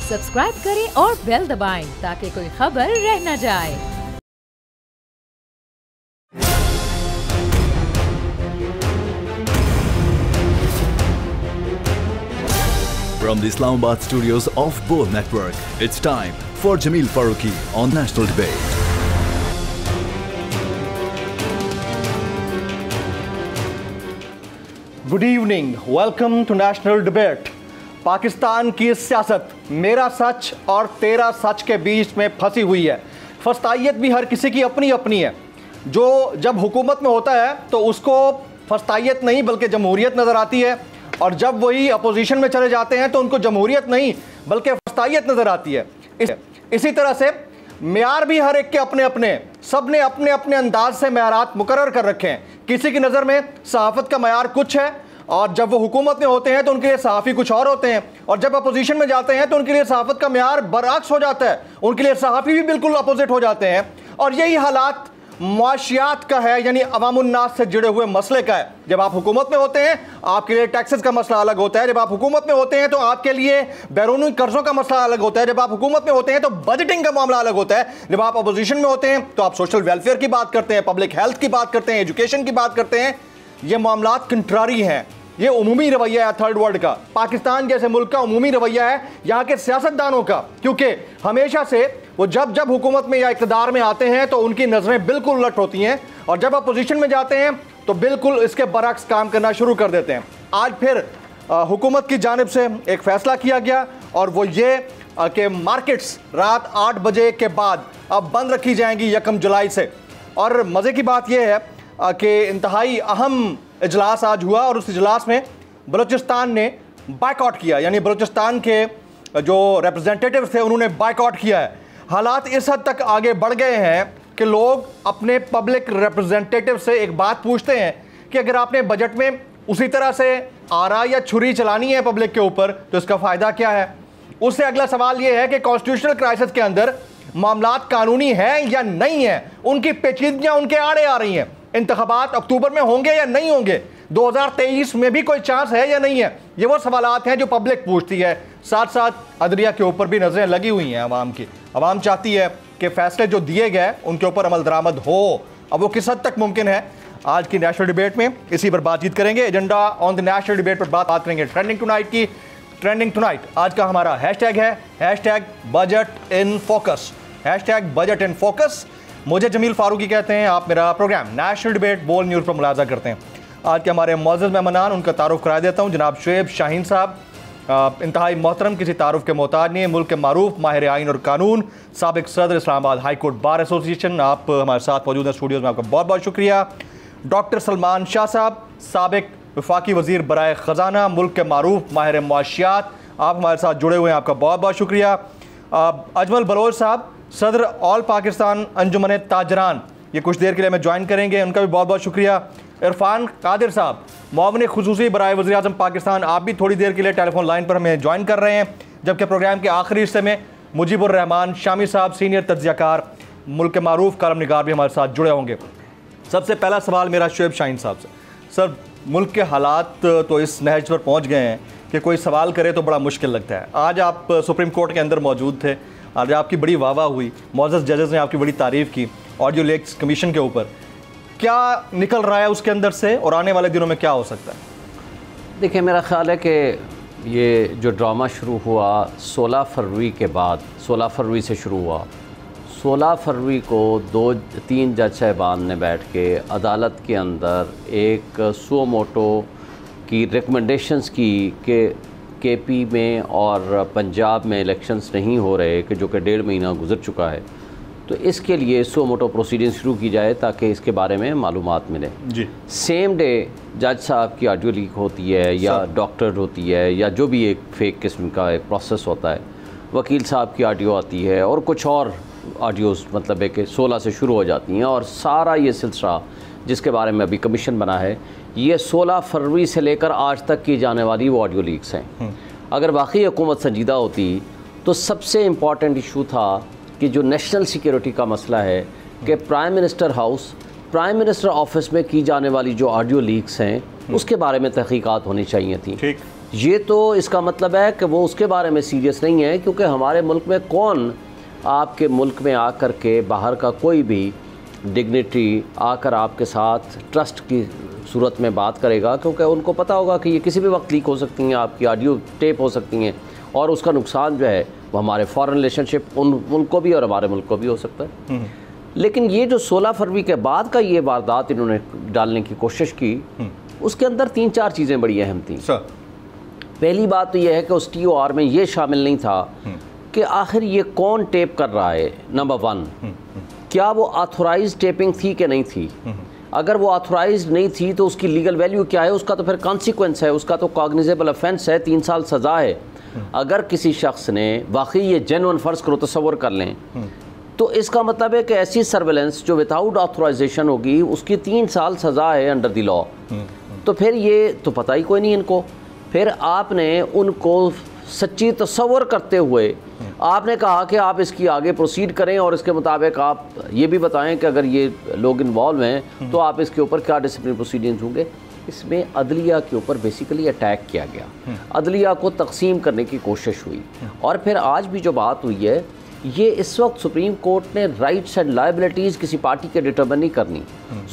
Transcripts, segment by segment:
Subscribe करें और bell दबाएं ताकि कोई खबर रह न जाए। From the Islamabad studios of Bold Network, it's time for Jameel Farooqi on National Debate. Good evening, welcome to national debate. Pakistan की सियासत मेरा सच और तेरा सच के बीच में फंसी हुई है। फस्तायत भी हर किसी की अपनी अपनी है। जो जब हुकूमत में होता है तो उसको फस्तायत नहीं बल्कि जमहूरियत नज़र आती है, और जब वही अपोजिशन में चले जाते हैं तो उनको जमहूरियत नहीं बल्कि फस्तायत नज़र आती है। इसी तरह से मेयार भी हर एक के अपने अपने, सब ने अपने अपने अंदाज से मेयारात मुकर्रर कर रखे हैं। किसी की नज़र में सहाफ़त का मेयार कुछ है, और जब वो हुकूमत में होते हैं तो उनके लिए सहाफ़ी कुछ और होते हैं, और जब अपोजिशन में जाते हैं तो उनके लिए सहाफ़त का मेयार बरअक्स हो जाता है, उनके लिए सहाफ़ी भी बिल्कुल अपोजिट हो जाते हैं। और यही हालात मुआशियात का है, यानी अवामुन्नास से जुड़े हुए मसले का है। जब आप हुकूमत में होते हैं आपके लिए टैक्सेस का मसला अलग होता है, जब आप हुकूमत में होते हैं तो आपके लिए बैरूनी कर्जों का मसला अलग होता है, जब आप हुकूमत में होते हैं तो बजटिंग का मामला अलग होता है, जब आप अपोजिशन में होते हैं तो आप सोशल वेलफेयर की बात करते हैं, पब्लिक हेल्थ की बात करते हैं, एजुकेशन की बात करते हैं। ये मामलात कंट्रारी हैं। ये उमूमी रवैया है थर्ड वर्ल्ड का, पाकिस्तान जैसे मुल्क का उमूमी रवैया है यहाँ के सियासतदानों का, क्योंकि हमेशा से वो जब जब हुकूमत में या इक़्तिदार में आते हैं तो उनकी नज़रें बिल्कुल उलट होती हैं, और जब अपोजिशन में जाते हैं तो बिल्कुल इसके बरअक्स काम करना शुरू कर देते हैं। आज फिर हुकूमत की जानिब से एक फ़ैसला किया गया, और वो ये कि मार्केट्स रात 8 बजे के बाद अब बंद रखी जाएंगी 1 जुलाई से। और मज़े की बात यह है कि इंतहाई अहम इजलास आज हुआ, और उस इजलास में बलूचिस्तान ने बायकॉट किया, यानी बलूचिस्तान के जो रिप्रेजेंटेटिव थे उन्होंने बायकॉट किया है। हालात इस हद तक आगे बढ़ गए हैं कि लोग अपने पब्लिक रिप्रेजेंटेटिव से एक बात पूछते हैं कि अगर आपने बजट में उसी तरह से आरा या छुरी चलानी है पब्लिक के ऊपर तो इसका फ़ायदा क्या है। उससे अगला सवाल ये है कि कॉन्स्टिट्यूशनल क्राइसिस के अंदर मामलात कानूनी हैं या नहीं है, उनकी पेचीदगियाँ उनके आड़े आ रही हैं। इंतखाबात अक्टूबर में होंगे या नहीं होंगे, 2023 में भी कोई चांस है या नहीं है, ये वो सवालात हैं जो पब्लिक पूछती है। साथ साथ अदलिया के ऊपर भी नज़रें लगी हुई हैं अवाम की। अवाम चाहती है कि फ़ैसले जो दिए गए उनके ऊपर अमल दरामद हो। अब वो किस हद तक मुमकिन है, आज की नेशनल डिबेट में इसी पर बातचीत करेंगे। Agenda on the national debate पर बात करेंगे ट्रेंडिंग टुनाइट की। ट्रेंडिंग टुनाइट आज का हमारा हैशटैग है #budget in focus, #budget in focus. मुझे जमील फारूकी कहते हैं, आप मेरा programme national debate bold news पर मुलाजा करते हैं। आज के हमारे मौजूद मेहमान, उनका तारुफ करा देता हूँ। जनाब शुएब शाहीन साहब, इंतहाई मोहतरम, किसी तारुफ के मोहताज नहीं है, मुल्क के मारूफ माहिर आइन और कानून, साबिक सदर Islamabad high court bar association, आप हमारे साथ मौजूद हैं स्टूडियोज़ में, आपका बहुत बहुत शुक्रिया। डॉक्टर सलमान शाह साहब, साबिक वफाकी वज़ीर बराए ख़जाना, मुल्क के मारूफ माहिर मुआशियात, आप हमारे साथ जुड़े हुए हैं, आपका बहुत बहुत शुक्रिया। अजमल बलोच साहब, सदर ऑल पाकिस्तान अंजुमन ताजरान, ये कुछ देर के लिए हमें ज्वाइन करेंगे, उनका भी बहुत बहुत शुक्रिया। इरफान कादिर साहब, मुआविन खुसूसी बराए वज़ीर आज़म पाकिस्तान, आप भी थोड़ी देर के लिए टेलीफोन लाइन पर हमें ज्वाइन कर रहे हैं। जबकि प्रोग्राम के आखिरी हिस्से में मुजीबुर रहमान शामी साहब, सीनियर तज्ज़ियाकार, मुल्क के मारूफ कालम निगार, भी हमारे साथ जुड़े होंगे। सबसे पहला सवाल मेरा शुएब शाहीन साहब से। सर, मुल्क के हालात तो इस नहज पर पहुँच गए हैं कि कोई सवाल करे तो बड़ा मुश्किल लगता है। आज आप सुप्रीम कोर्ट के अंदर मौजूद थे, आज आपकी बड़ी वाह हुई, मौजूद जजेस ने आपकी बड़ी तारीफ़ की ऑडियो लीक्स कमीशन के ऊपर। क्या निकल रहा है उसके अंदर से, और आने वाले दिनों में क्या हो सकता है? देखिए, मेरा ख़्याल है कि ये जो ड्रामा शुरू हुआ 16 फरवरी के बाद, 16 फरवरी से शुरू हुआ, 16 फरवरी को 2-3 जज साहिबान ने बैठ के अदालत के अंदर एक सुओ मोटो की रिकमेंडेशंस की कि केपी में और पंजाब में इलेक्शंस नहीं हो रहे, कि जो कि 1.5 महीना गुजर चुका है, तो इसके लिए सो मोटो प्रोसीडिंग शुरू की जाए ताकि इसके बारे में मालूमात मिले जी। सेम डे जज साहब की ऑडियो लीक होती है, या डॉक्टर होती है, या जो भी एक फेक किस्म का एक प्रोसेस होता है, वकील साहब की ऑडियो आती है, और कुछ और ऑडियोज़ मतलब है कि 16 से शुरू हो जाती हैं। और सारा ये सिलसिला जिसके बारे में अभी कमीशन बना है, ये 16 फरवरी से लेकर आज तक की जाने वाली वो ऑडियो लीक्स हैं। अगर वाकई हुकूमत संजीदा होती तो सबसे इम्पॉर्टेंट इशू था कि जो नेशनल सिक्योरिटी का मसला है कि prime minister house, prime minister office में की जाने वाली जो ऑडियो लीक्स हैं उसके बारे में तहकीकात होनी चाहिए थी। ये तो इसका मतलब है कि वो उसके बारे में सीरियस नहीं है, क्योंकि हमारे मुल्क में कौन आपके मुल्क में आकर के बाहर का कोई भी डिग्निटरी आकर आपके साथ ट्रस्ट की सूरत में बात करेगा, क्योंकि उनको पता होगा कि ये किसी भी वक्त लीक हो सकती हैं, आपकी ऑडियो टेप हो सकती हैं और उसका नुकसान जो है वो हमारे फॉरेन रिलेशनशिप उनको भी और हमारे मुल्क को भी हो सकता है। लेकिन ये जो 16 फरवरी के बाद का ये वारदात इन्होंने डालने की कोशिश की, उसके अंदर 3-4 चीज़ें बड़ी अहम थी। पहली बात तो यह है कि उस TOR में ये शामिल नहीं था कि आखिर ये कौन टेप कर रहा है। नंबर 1, क्या वो ऑथोराइज टेपिंग थी कि नहीं थी? अगर वो ऑथोराइज नहीं थी तो उसकी लीगल वैल्यू क्या है? उसका तो फिर कॉन्सिक्वेंस है, उसका तो कॉग्निजेबल ऑफेंस है, 3 साल सज़ा है। अगर किसी शख्स ने वाकई ये जेन्युइन फ़र्ज़ करो, तसव्वुर कर लें, तो इसका मतलब है कि ऐसी सर्वेलेंस जो विदाउट ऑथोराइजेशन होगी उसकी 3 साल सज़ा है अंडर द लॉ। तो फिर ये तो पता ही कोई नहीं इनको। फिर आपने उनको सच्ची तसव्वुर करते हुए आपने कहा कि आप इसकी आगे प्रोसीड करें और इसके मुताबिक आप ये भी बताएं कि अगर ये लोग इन्वॉल्व हैं तो आप इसके ऊपर क्या डिसिप्लिनरी प्रोसीडिंग्स होंगे। इसमें अदलिया के ऊपर बेसिकली अटैक किया गया, अदलिया को तकसीम करने की कोशिश हुई। और फिर आज भी जो बात हुई है, ये इस वक्त सुप्रीम कोर्ट ने राइट्स एंड लायबिलिटीज़ किसी पार्टी के डिटर्मिन नहीं करनी।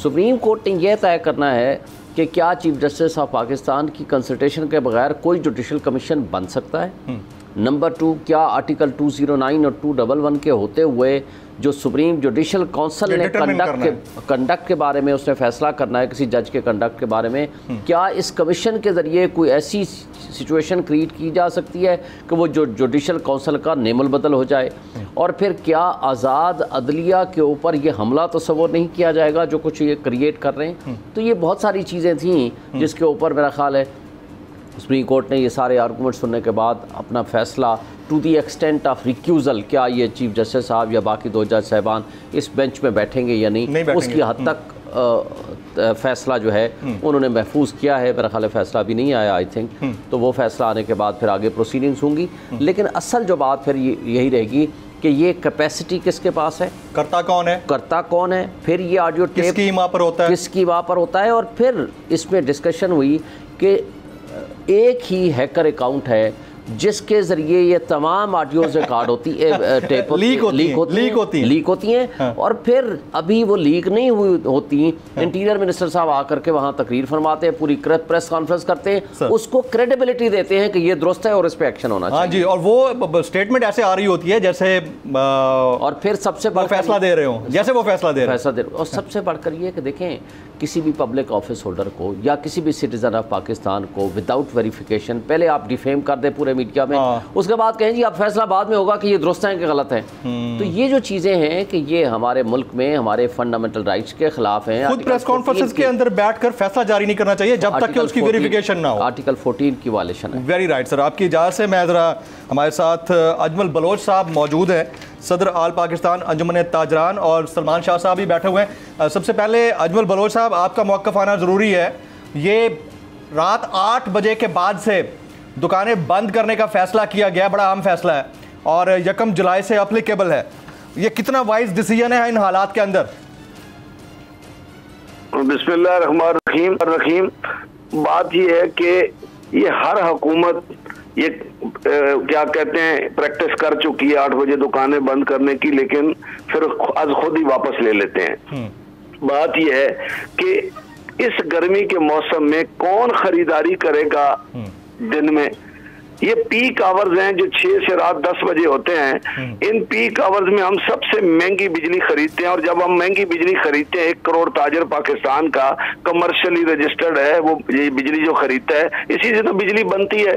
सुप्रीम कोर्ट ने यह तय करना है कि क्या चीफ जस्टिस ऑफ पाकिस्तान की कंसल्टेशन के बगैर कोई जुडिशल कमीशन बन सकता है। नंबर 2, क्या आर्टिकल 209 और 211 के होते हुए जो सुप्रीम जुडिशल काउंसिल ने कंडक्ट के बारे में उसने फैसला करना है किसी जज के कंडक्ट के बारे में, क्या इस कमीशन के ज़रिए कोई ऐसी सिचुएशन क्रिएट की जा सकती है कि वो जो जुडिशल काउंसिल का नेमल बदल हो जाए। और फिर क्या आज़ाद अदलिया के ऊपर ये हमला तस्वुर नहीं किया जाएगा जो कुछ ये क्रिएट कर रहे हैं। तो ये बहुत सारी चीज़ें थीं जिसके ऊपर मेरा ख्याल है सुप्रीम कोर्ट ने ये सारे आर्गूमेंट सुनने के बाद अपना फ़ैसला टू दी एक्सटेंट ऑफ रिक्यूज़ल, क्या ये चीफ जस्टिस साहब या बाकी 2 जज साहबान इस बेंच में बैठेंगे या नहीं उसकी हद तक फ़ैसला जो है उन्होंने महफूज किया है। मेरा ख्याल है फ़ैसला अभी नहीं आया, आई थिंक, तो वो फ़ैसला आने के बाद फिर आगे प्रोसीडिंग्स होंगी। लेकिन असल जो बात फिर यही रहेगी कि ये कैपेसिटी किसके पास है, करता कौन है, फिर ये ऑडियो टेप किसकी वहाँ पर होता है। और फिर इसमें डिस्कशन हुई कि एक ही हैकर अकाउंट है जिसके ज़रिए ये तमाम ऑडियोज रिकॉर्ड होती है, टेप लीक होती हैं। हाँ। और फिर अभी वो लीक नहीं हुई होती, इंटीरियर मिनिस्टर साहब आकर के वहाँ तकरीर फरमाते हैं, पूरी प्रेस कॉन्फ्रेंस करते हैं, उसको क्रेडिबिलिटी देते हैं कि ये दुरुस्त है और इस पर एक्शन होना चाहिए। हाँ जी, और वो स्टेटमेंट ऐसे आ रही होती है जैसे और फिर सबसे बड़ा फैसला दे रहे हो, जैसे वो फैसला दे रहे हो। और सबसे बढ़कर ये कि देखें, किसी भी पब्लिक ऑफिस होल्डर को या किसी भी सिटीजन ऑफ पाकिस्तान को विदाउट वेरिफिकेशन पहले आप डिफेम कर दें पूरे मीडिया में, उसके बाद कहें जी आप फैसला बाद में होगा कि ये दुरुस्त है कि गलत है। तो ये जो चीज़ें हैं कि ये हमारे मुल्क में हमारे फंडामेंटल राइट्स के खिलाफ हैं। खुद प्रेस कॉन्फ्रेंस के अंदर बैठकर फैसला जारी नहीं करना चाहिए जब तक कि उसकी वेरिफिकेशन ना हो। आर्टिकल 14 की वायलेशन है। वेरी राइट सर, आपकी इजाज़त से मैं ज़रा, हमारे साथ अजमल बलोच साहब मौजूद हैं, सदर आल पाकिस्तान अंजुमन ताजरान, और सलमान शाह साहब भी बैठे हुए हैं। सबसे पहले अजमल बलोच साहब, आपका मौक़िफ़ आना ज़रूरी है। ये रात 8 बजे के बाद से दुकानें बंद करने का फ़ैसला किया गया, बड़ा अहम फ़ैसला है और 1 जुलाई से अप्लीकेबल है। ये कितना वाइज डिसीजन है इन हालात के अंदर? बिस्मिल्लाहिर्रहमानिर्रहीम। बात ये है कि ये हर हुकूमत ये क्या कहते हैं प्रैक्टिस कर चुकी है 8 बजे दुकानें बंद करने की, लेकिन फिर आज खुद ही वापस ले लेते हैं। बात यह है कि इस गर्मी के मौसम में कौन खरीदारी करेगा दिन में। ये पीक आवर्स हैं जो 6 से रात 10 बजे होते हैं। इन पीक आवर्स में हम सबसे महंगी बिजली खरीदते हैं, और जब हम महंगी बिजली खरीदते हैं, 1 करोड़ ताजर पाकिस्तान का कमर्शियली रजिस्टर्ड है, वो ये बिजली जो खरीदता है, इसी से तो बिजली बनती है।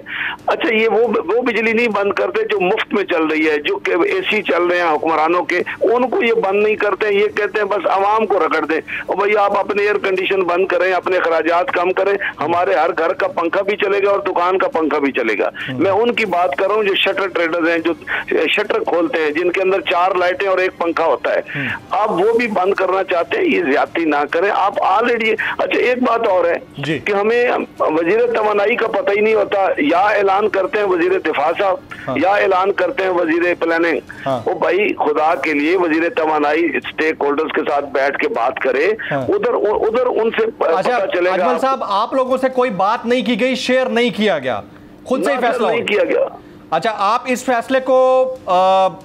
अच्छा, ये वो बिजली नहीं बंद करते जो मुफ्त में चल रही है, जो AC चल रहे हैं हुक्मरानों के, उनको ये बंद नहीं करते। ये कहते हैं बस आवाम को रगड़ दें, और भाई आप अपने एयर कंडीशन बंद करें, अपने अखराजात कम करें, हमारे हर घर का पंखा भी चलेगा और दुकान का पंखा भी चलेगा। मैं उनकी बात कर रहा हूँ जो शटर ट्रेडर्स हैं, जो शटर खोलते हैं, जिनके अंदर 4 लाइटें और 1 पंखा होता है, आप वो भी बंद करना चाहते हैं। ये ज्यादती ना करें आप ऑलरेडी। अच्छा, एक बात और है कि हमें वजीर तवानाई का पता ही नहीं होता, या ऐलान करते हैं वजीर दिफा साहब, या ऐलान करते हैं वजीर प्लानिंग। वो भाई खुदा के लिए वजीर तवानाई स्टेक होल्डर्स के साथ बैठ के बात करे, उधर उनसे पता चलेगा। अजमल साहब, आप लोगों से कोई बात नहीं की गई, शेयर नहीं किया गया, खुद से ही फैसला नहीं किया गया। अच्छा, आप इस फैसले को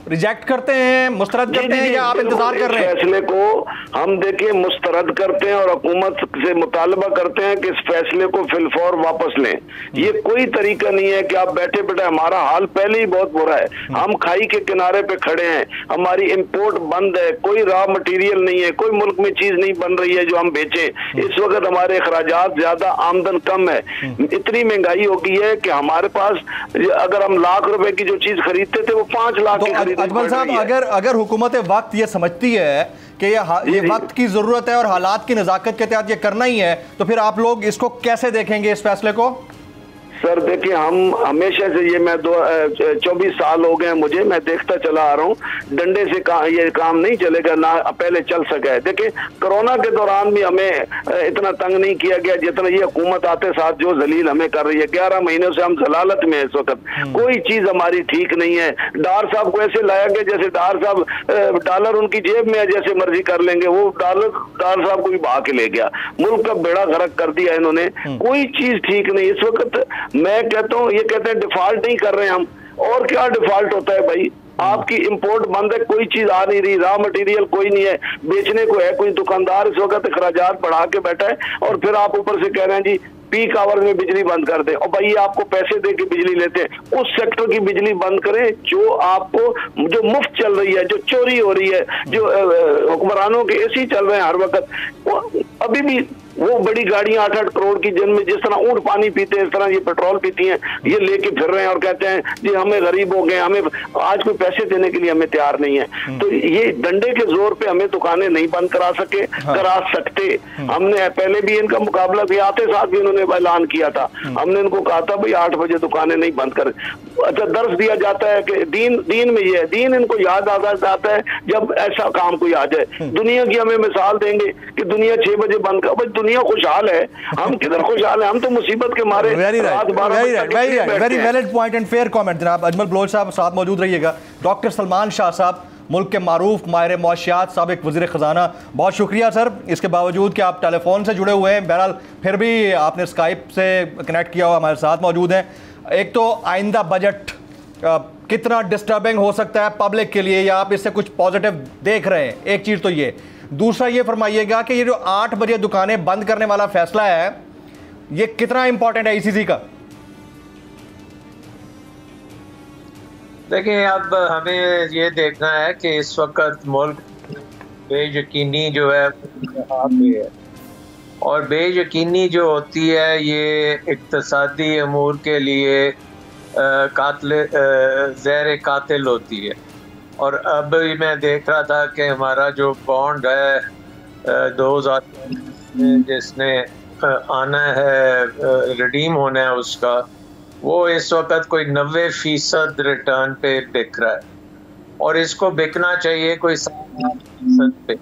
रिजेक्ट करते हैं, मुस्तरद करते हैं, या आप इंतजार कर रहे हैं? फैसले को हम देखिए मुस्तरद करते हैं और हुकूमत से मुतालबा करते हैं कि इस फैसले को फिलफौर वापस लें। ये कोई तरीका नहीं है कि आप बैठे बैठे, हमारा हाल पहले ही बहुत बुरा है, हम खाई के किनारे पे खड़े हैं, हमारी इंपोर्ट बंद है, कोई रॉ मटेरियल नहीं है, कोई मुल्क में चीज नहीं बन रही है जो हम बेचें। इस वक्त हमारे अखराजात ज्यादा, आमदन कम है, इतनी महंगाई हो गई है कि हमारे पास अगर हम लाख रुपए की जो चीज खरीदते थे वो 5 लाख की खरीदनी पड़ रही है। अजमल साहब, अगर हुकूमत वक्त ये समझती है कि ये वक्त की जरूरत है और हालात की नजाकत के तहत ये करना ही है, तो फिर आप लोग इसको कैसे देखेंगे, इस फैसले को? सर देखिए, हम हमेशा से ये, मैं 24 साल हो गए मुझे, मैं देखता चला आ रहा हूँ, डंडे से ये काम नहीं चलेगा, ना पहले चल सका है। देखिए कोरोना के दौरान भी हमें इतना तंग नहीं किया गया जितना ये हुकूमत आते साथ जो जलील हमें कर रही है। 11 महीनों से हम जलालत में इस वक्त, कोई चीज हमारी ठीक नहीं है। डार साहब को ऐसे लाया गया जैसे डार साहब डॉलर उनकी जेब में है, जैसे मर्जी कर लेंगे, वो डार साहब को भी बहा के ले गया, मुल्क का बेड़ा गर्क कर दिया इन्होंने। कोई चीज ठीक नहीं इस वक्त। मैं कहता हूँ, ये कहते हैं डिफॉल्ट नहीं कर रहे हम, और क्या डिफॉल्ट होता है भाई? आपकी इंपोर्ट बंद है, कोई चीज आ नहीं रही, रॉ मटेरियल कोई नहीं है, बेचने को है कोई दुकानदार इस वक्त अखराजात बढ़ा के बैठा है, और फिर आप ऊपर से कह रहे हैं जी पीक आवर में बिजली बंद कर दें। और भाई आपको पैसे दे के बिजली लेते हैं, उस सेक्टर की बिजली बंद करें जो आपको, जो मुफ्त चल रही है, जो चोरी हो रही है, जो हुक्मरानों के एसी चल रहे हैं हर वक्त। अभी भी वो बड़ी गाड़ियां 8-8 करोड़ की, जिनमें जिस तरह ऊंट पानी पीते हैं इस तरह ये पेट्रोल पीती हैं, ये लेके फिर रहे हैं और कहते हैं जी हमें गरीब हो गए, हमें आज कोई पैसे देने के लिए हमें तैयार नहीं है। तो ये डंडे के जोर पे हमें दुकानें नहीं बंद करा सकते। हमने पहले भी इनका मुकाबला किया, आते साथ भी इन्होंने ऐलान किया था, हमने इनको कहा था भाई 8 बजे दुकानें नहीं बंद कर। अच्छा, दर्ज दिया जाता है कि दीन में ये है, दीन इनको याद आ जाता है जब ऐसा काम कोई आ जाए। दुनिया की हमें मिसाल देंगे कि दुनिया 6 बजे बंद कर, भाई दुनिया खुशहाल है, हम किधर खुशहाल है? हम तो मुसीबत के मारे। Very valid point and fair comment जनाब। अजमल बलोच साहब साथ मौजूद रहिएगा। डॉक्टर सलमान शाह साहब, मुल्क के मारूफ माहिर मुआशियात, साबिक वज़ीर ख़जाना, बहुत शुक्रिया सर, इसके बावजूद कि आप टेलीफोन से जुड़े हुए हैं, बहरहाल फिर भी आपने स्काइप से कनेक्ट किया हुआ, हमारे साथ मौजूद हैं। एक तो आइंदा बजट कितना डिस्टर्बिंग हो सकता है पब्लिक के लिए, या आप इससे कुछ पॉजिटिव देख रहे हैं? एक चीज़ तो ये। दूसरा ये फरमाइएगा कि ये जो 8 बजे दुकानें बंद करने वाला फैसला है, ये कितना इंपॉर्टेंट है ICC का? देखिए, अब हमें ये देखना है कि इस वक्त मुल्क बेयकीनी जो है है, और बेयकीनी जो होती है ये इक्तसादी अमूर के लिए ज़हर कातिल होती है। और अब मैं देख रहा था कि हमारा जो बॉन्ड है 2000 में जिसने आना है, रिडीम होना है उसका, वो इस वक्त कोई 90% रिटर्न पे बिक रहा है, और इसको बिकना चाहिए कोई 7% पे।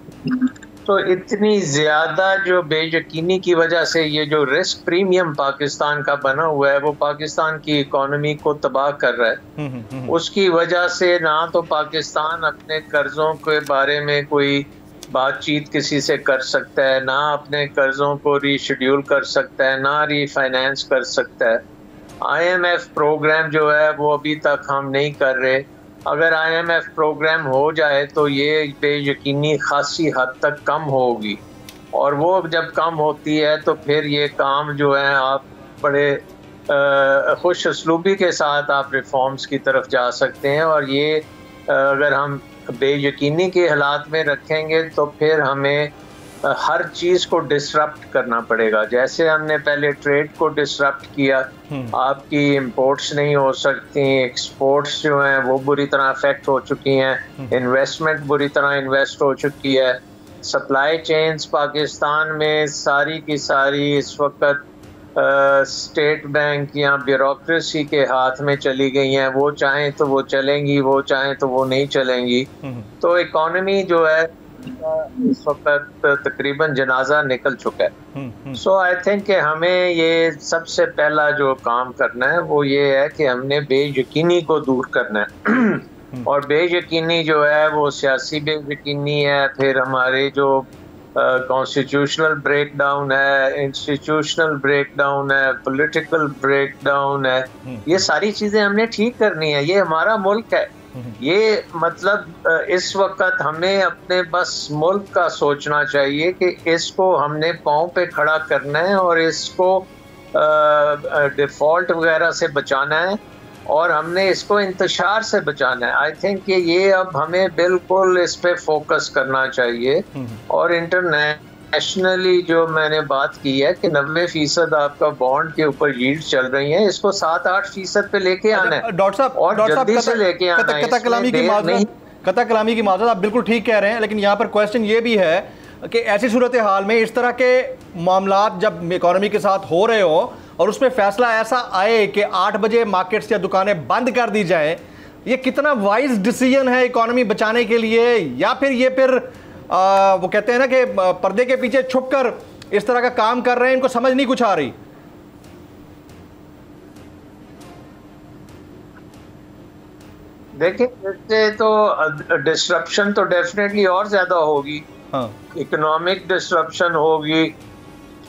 तो इतनी ज़्यादा जो बेयकीनी की वजह से ये जो रिस्क प्रीमियम पाकिस्तान का बना हुआ है वो पाकिस्तान की इकोनॉमी को तबाह कर रहा है। उसकी वजह से ना तो पाकिस्तान अपने कर्ज़ों के बारे में कोई बातचीत किसी से कर सकता है, ना अपने कर्ज़ों को रीशेड्यूल कर सकता है, ना रीफाइनेंस कर सकता है। IMF प्रोग्राम जो है वो अभी तक हम नहीं कर रहे। अगर IMF प्रोग्राम हो जाए तो ये बेयकीनी खासी हद तक कम होगी, और वो जब कम होती है तो फिर ये काम जो है आप बड़े खुश असलूबी के साथ आप रिफॉर्म्स की तरफ जा सकते हैं। और ये अगर हम बेयकीनी के हालात में रखेंगे तो फिर हमें हर चीज़ को डिसरप्ट करना पड़ेगा। जैसे हमने पहले ट्रेड को डिसरप्ट किया, आपकी इंपोर्ट्स नहीं हो सकती, एक्सपोर्ट्स जो हैं वो बुरी तरह अफेक्ट हो चुकी हैं, इन्वेस्टमेंट बुरी तरह इन्वेस्ट हो चुकी है, सप्लाई चेन्स पाकिस्तान में सारी की सारी इस वक्त स्टेट बैंक या ब्यूरोक्रेसी के हाथ में चली गई हैं। वो चाहें तो वो चलेंगी, वो चाहें तो वो नहीं चलेंगी। तो इकॉनमी जो है इस वक्त तकरीबन जनाजा निकल चुका है। सो आई थिंक कि हमें ये सबसे पहला जो काम करना है वो ये है कि हमने बेयकीनी को दूर करना है। और बेयकीनी जो है वो सियासी बेयकीनी है, फिर हमारे जो कॉन्स्टिट्यूशनल ब्रेकडाउन है, इंस्टीट्यूशनल ब्रेकडाउन है, पॉलिटिकल ब्रेकडाउन है। ये सारी चीजें हमने ठीक करनी है। ये हमारा मुल्क है। ये मतलब इस वक्त हमें अपने बस मुल्क का सोचना चाहिए कि इसको हमने पाँव पे खड़ा करना है और इसको डिफॉल्ट वगैरह से बचाना है और हमने इसको इंतशार से बचाना है। आई थिंक कि ये अब हमें बिल्कुल इस पे फोकस करना चाहिए। और इंटरनेशनली जो मैंने बात की है कि 90% आपका बॉन्ड के ऊपर यील्ड चल रही है, इसको 7-8% पे लेके आना है डॉक्टर साहब, और जल्दी से लेके आना है। कता कलामी की माजरत, आप बिल्कुल ठीक कह रहे हैं, लेकिन यहाँ पर क्वेश्चन ये भी है कि ऐसी सूरत हाल में इस तरह के मामलात जब इकोनॉमी के साथ हो रहे हो और उसमें फैसला ऐसा आए कि 8 बजे मार्केट्स या दुकानें बंद कर दी जाए, ये कितना वाइज डिसीजन है इकोनॉमी बचाने के लिए? या फिर ये वो कहते हैं ना कि पर्दे के पीछे छुपकर इस तरह का काम कर रहे हैं, इनको समझ नहीं कुछ आ रही? देखिए, इससे तो डिस्ट्रप्शन तो डेफिनेटली और ज्यादा होगी। हाँ। इकोनॉमिक डिस्ट्रप्शन होगी।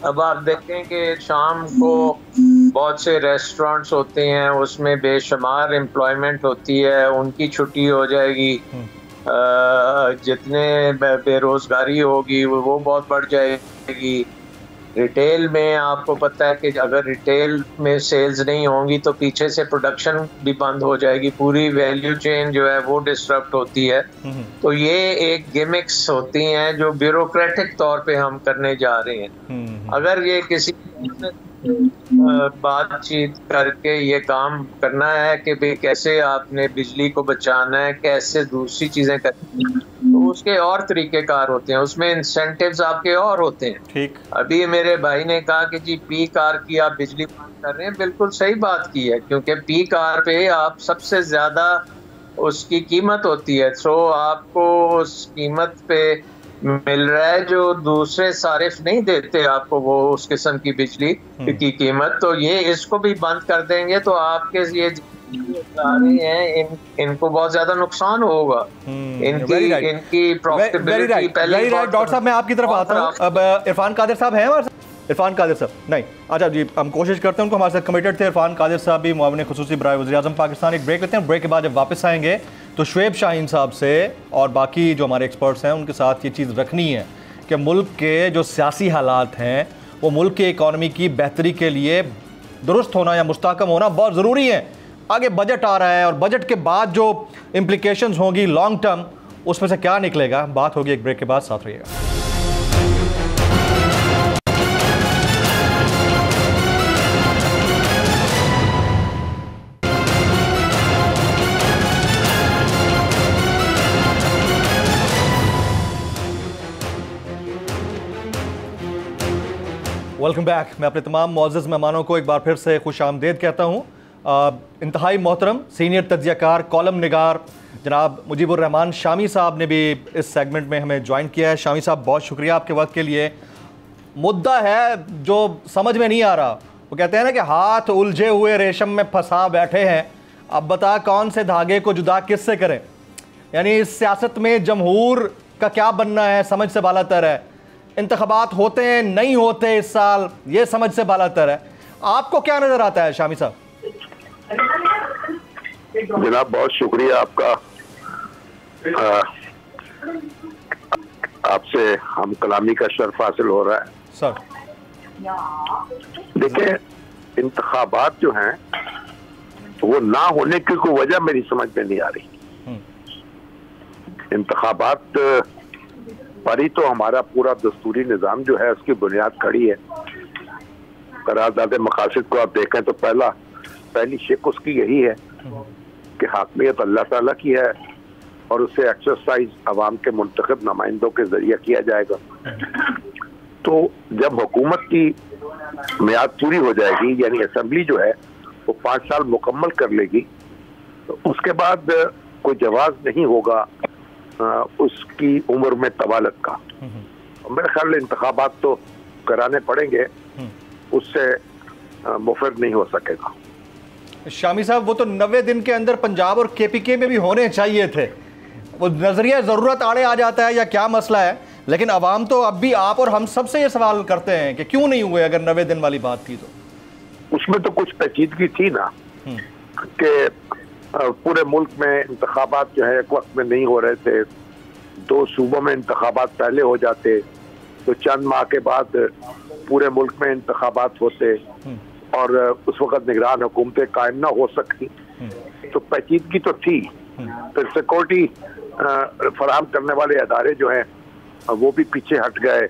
अब आप देखें कि शाम को बहुत से रेस्टोरेंट्स होते हैं, उसमें बेशुमार एम्प्लॉयमेंट होती है, उनकी छुट्टी हो जाएगी। जितने बेरोजगारी होगी वो बहुत बढ़ जाएगी। रिटेल में आपको पता है कि अगर रिटेल में सेल्स नहीं होंगी तो पीछे से प्रोडक्शन भी बंद हो जाएगी, पूरी वैल्यू चेन जो है वो डिस्टर्ब होती है। तो ये एक गिमिक्स होती हैं जो ब्यूरोक्रेटिक तौर पे हम करने जा रहे हैं। अगर ये किसी बातचीत करके ये काम करना है कि भाई कैसे आपने बिजली को बचाना है, कैसे दूसरी चीजें करनी है, तो उसके और तरीकेकार होते हैं, उसमें इंसेंटिव्स आपके और होते हैं। ठीक। अभी मेरे भाई ने कहा कि जी पीक आवर की आप बिजली बंद कर रहे हैं, बिल्कुल सही बात की है, क्योंकि पीक आवर पे आप सबसे ज्यादा उसकी कीमत होती है। सो आपको उस कीमत पे मिल रहा है जो दूसरे सारिफ नहीं देते आपको, वो उस किस्म की बिजली की कीमत। तो ये इसको भी बंद कर देंगे तो आपके ये हैं इनको बहुत ज्यादा नुकसान होगा। इनकी प्रॉफिटेबिलिटी पहले। डॉक्टर साहब, मैं आपकी तरफ आता हूँ। अब इरफान कादिर साहब हैं हमारे साथ? इरफान कादिर साहब नहीं, अच्छा जी, हम कोशिश करते हैं, उनको हमारे साथ कमिटेड थे इरफान कादिर साहब भी, मुआविन खुसूसी बराए वज़ीर-ए-आज़म पाकिस्तान। एक ब्रेक लेते हैं, ब्रेक के बाद जब वापस आएंगे तो शुएब शाहीन साहब से और बाकी जो हमारे एक्सपर्ट्स हैं उनके साथ ये चीज़ रखनी है कि मुल्क के जो सियासी हालात हैं वो मुल्क की इकॉनमी की बेहतरी के लिए दुरुस्त होना या मुस्तहकम होना बहुत ज़रूरी है। आगे बजट आ रहा है और बजट के बाद जो इम्प्लीकेशंस होंगी लॉन्ग टर्म, उसमें से क्या निकलेगा, बात होगी एक ब्रेक के बाद। साथ रहिएगा। Welcome back. मैं अपने तमाम मुअज़्ज़ज़ मेहमानों को एक बार फिर से खुश आमदीद कहता हूँ। इंतहाई मोहतरम सीनियर तज्ज़ियाकार, कॉलम निगार जनाब मुजीबुर रहमान शामी साहब ने भी इस सेगमेंट में हमें ज्वाइन किया है। शामी साहब, बहुत शुक्रिया आपके वक्त के लिए। मुद्दा है जो समझ में नहीं आ रहा, वो कहते हैं ना कि हाथ उलझे हुए रेशम में फंसा बैठे हैं, अब बता कौन से धागे को जुदा किससे करें। यानी इस सियासत में जमहूर का क्या बनना है, समझ से बालातर है। इंतखाबात होते हैं नहीं होते इस साल, ये समझ से बालातर है। आपको क्या नजर आता है शामी साहब? जनाब, बहुत शुक्रिया आपका। आपसे हम कलामी का शर्फ हासिल हो रहा है सर। देखिए, इंतखाबात जो हैं वो ना होने की कोई वजह मेरी समझ में नहीं आ रही। इंतखाबात पर ही तो हमारा पूरा दस्तूरी निज़ाम जो है उसकी बुनियाद खड़ी है। करारदाद मकासद को आप देखें तो पहली शिक उसकी यही है कि हाकमियत अल्लाह ताला की है और उसे एक्सरसाइज अवाम के मुंतखब नुमाइंदों के जरिए किया जाएगा। तो जब हुकूमत की मियाद पूरी हो जाएगी, यानी असेंबली जो है वो 5 साल मुकम्मल कर लेगी, तो उसके बाद कोई जवाब नहीं होगा उसकी उम्र में तवालत का। मेरे ख्याल में इंतखाबात तो कराने पड़ेंगे, उससे मुफर नहीं हो सकेगा। शामी साहब, वो तो 90 दिन के अंदर पंजाब और KPK में भी होने चाहिए थे। वो नजरिया ज़रूरत आड़े आ जाता है या क्या मसला है? लेकिन अवाम तो अब भी आप और हम सब से ये सवाल करते हैं कि क्यों नहीं हुए, अगर 90 दिन वाली बात थी तो। उसमें तो कुछ पेचीदगी थी ना कि पूरे मुल्क में इंतखाबात जो है एक वक्त में नहीं हो रहे थे। 2 सूबों में इंतखाबात पहले हो जाते तो चंद माह के बाद पूरे मुल्क में इंतखाबात होते और उस वक्त निगरान हुकूमतें कायम ना हो सकती। तो पेचीदगी तो थी। फिर सिक्योरिटी फराहम करने वाले अदारे जो हैं वो भी पीछे हट गए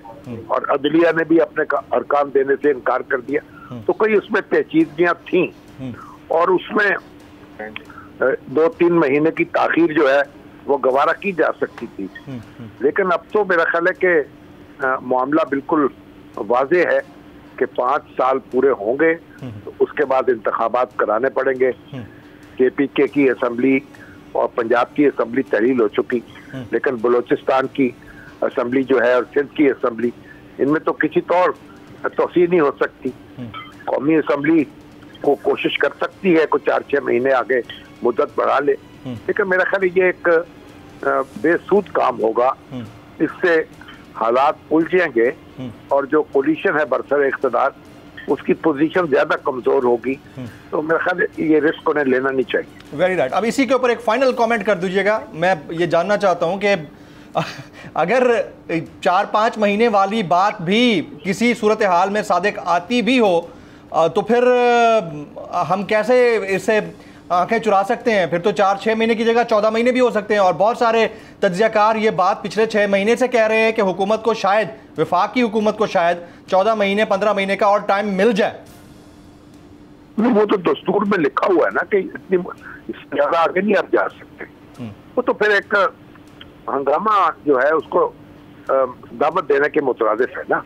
और अदलिया ने भी अपने अरकान देने से इनकार कर दिया। तो कई उसमें पेचीदगियां थीं और उसमें 2-3 महीने की ताखीर जो है वो गवारा की जा सकती थी। लेकिन अब तो मेरा ख्याल है कि मामला बिल्कुल वाज़ेह है कि 5 साल पूरे होंगे तो उसके बाद इंतखाबात कराने पड़ेंगे। KPK की असम्बली और पंजाब की असम्बली तहलील हो चुकी, लेकिन बलूचिस्तान की असम्बली जो है और सिंध की असम्बली, इनमें तो किसी तौर तोसी नहीं हो सकती। कौमी असम्बली को कोशिश कर सकती है कुछ 4-6 महीने आगे मुद्दत बढ़ा ले, लेकिन मेरा ख्याल ये एक बेसूद काम होगा। इससे हालात उलझेंगे और जो पोजीशन है बरसर इख्तिदार उसकी पोजीशन ज्यादा कमजोर होगी। तो मेरा ख्याल ये रिस्क उन्हें लेना नहीं चाहिए। Very right. अब इसी के ऊपर एक फाइनल कमेंट कर दीजिएगा। मैं ये जानना चाहता हूँ कि अगर 4-5 महीने वाली बात भी किसी सूरत हाल में सादिक आती भी हो तो फिर हम कैसे इससे आंखें चुरा सकते हैं? फिर तो 4-6 महीने की जगह 14 महीने भी हो सकते हैं। और बहुत सारे तज्जियाकार ये बात पिछले 6 महीने से कह रहे हैं कि हुकूमत को शायद, वफाक की हुकूमत को शायद 14 महीने 15 महीने का और टाइम मिल जाए। वो तो दस्तूर में लिखा हुआ है ना कि इतनी ज्यादा आगे नहीं आप जा सकते। वो तो फिर एक हंगामा जो है उसको दावत देने के मुतरादिफ है ना।